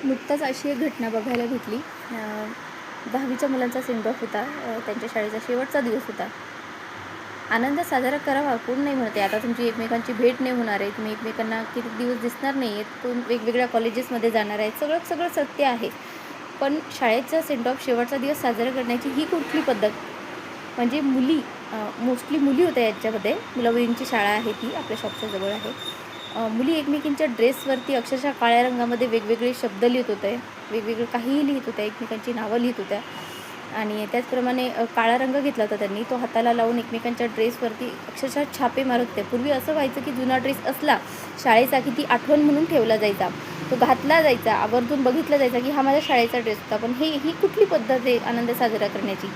नुकताच अशी एक घटना बघायला भेटली. 10वीच्या मुलांचा सेंड ऑफ होता. त्यांच्या शाळेचा शेवटचा दिवस होता. आनंद साजरा करावा कोण नाही म्हणते. आता तुमची एकमेकांची भेट नाही होणार आहे. तुम्ही एकमेकांना किती दिवस दिसणार नाही आहेत. कोण वेगवेगळ्या कॉलेजेसमध्ये जाणार आहेत. सगळं सत्य आहे. पण शाळेचा सेंड ऑफ शेवटचा दिवस साजरा करण्याची ही कुठली पद्धत? म्हणजे मोस्टली मुली होत्या याच्यामध्ये. मुलं-मुलींची शाळा आहे ती, आपल्या शॉपच्या जवळ आहे. मुली एकमेकींच्या ड्रेसवरती अक्षरशः काळ्या रंगामध्ये वेगवेगळे शब्द लिहित होते, वेगवेगळं काहीही लिहित होत्या, एकमेकांची नावं लिहित होत्या. आणि त्याचप्रमाणे काळा रंग घेतला होता त्यांनी, तो हाताला लावून एकमेकांच्या ड्रेसवरती अक्षरशः छापे मारत होते. पूर्वी असं व्हायचं की जुना ड्रेस असला शाळेचा की ती आठवण म्हणून ठेवला जायचा, तो घातला जायचा, आवर्जून बघितला जायचा की हा माझ्या शाळेचा ड्रेस होता. पण ही कुठली पद्धत आहे आनंद साजरा करण्याची?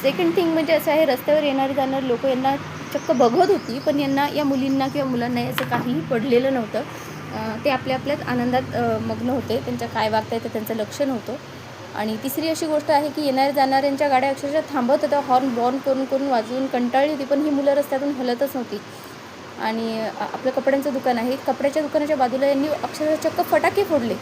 सेकंड थिंग म्हणजे असं आहे, रस्त्यावर येणारी जाणारी लोक यांना चक्क बघत होती, पण यांना, या मुलींना किंवा मुलांना याचं काहीही पडलेलं नव्हतं. ते आपल्याच आनंदात मग्न होते. त्यांच्या काय वागता येतं त्यांचं लक्ष नव्हतं. आणि तिसरी अशी गोष्ट आहे की येणाऱ्या जाणाऱ्यांच्या गाड्या अक्षरशः थांबत होत्या, हॉर्न करून वाजवून कंटाळली होती, पण ही मुलं रस्त्यातून हलतच नव्हती. आणि आपलं कपड्यांचं दुकान आहे, कपड्याच्या दुकानाच्या बाजूला यांनी अक्षरशः चक्क फटाके फोडले.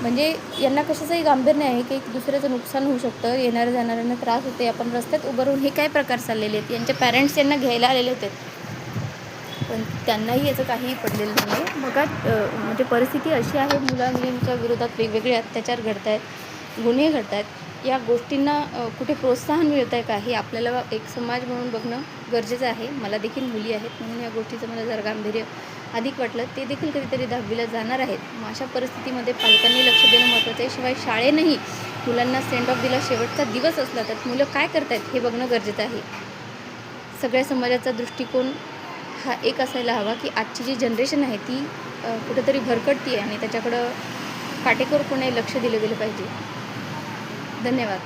म्हणजे यांना कशाचंही गांभीर्य आहे की दुसऱ्याचं नुकसान होऊ शकतं, येणाऱ्या जाणाऱ्यांना त्रास होते, आपण रस्त्यात उभं राहून हे काय प्रकार चाललेले आहेत. यांचे पॅरेंट्स यांना घ्यायला आलेले होते, पण त्यांनाही याचं काहीही पडलेलं नाही आहे. बघा, म्हणजे परिस्थिती अशी आहे, मुलांच्या विरोधात वेगवेगळे अत्याचार घडत आहेत, गुन्हे घडत आहेत. या गोष्टींना कुठे प्रोत्साहन मिळत आहे का, हे आपल्याला एक समाज म्हणून बघणं गरजेचं आहे. मला देखील मुली आहेत, म्हणून या गोष्टीचं मला जरा गांभीर्य अधिक वाटलं. ते देखील कधीतरी 10वीला जाणार आहेत. मग अशा परिस्थितीमध्ये पालकांनी लक्ष देणं महत्त्वाचं आहे. शिवाय शाळेनेही मुलांना सेंड ऑफ दिला, शेवटचा दिवस असला तर मुलं काय करत आहेत हे बघणं गरजेचं आहे. सगळ्या समाजाचा दृष्टिकोन हा एक असायला हवा की आजची जी जनरेशन आहे ती कुठेतरी भरकटती आहे आणि त्याच्याकडं काटेकोरपणे लक्ष दिलं गेलं पाहिजे. धन्यवाद.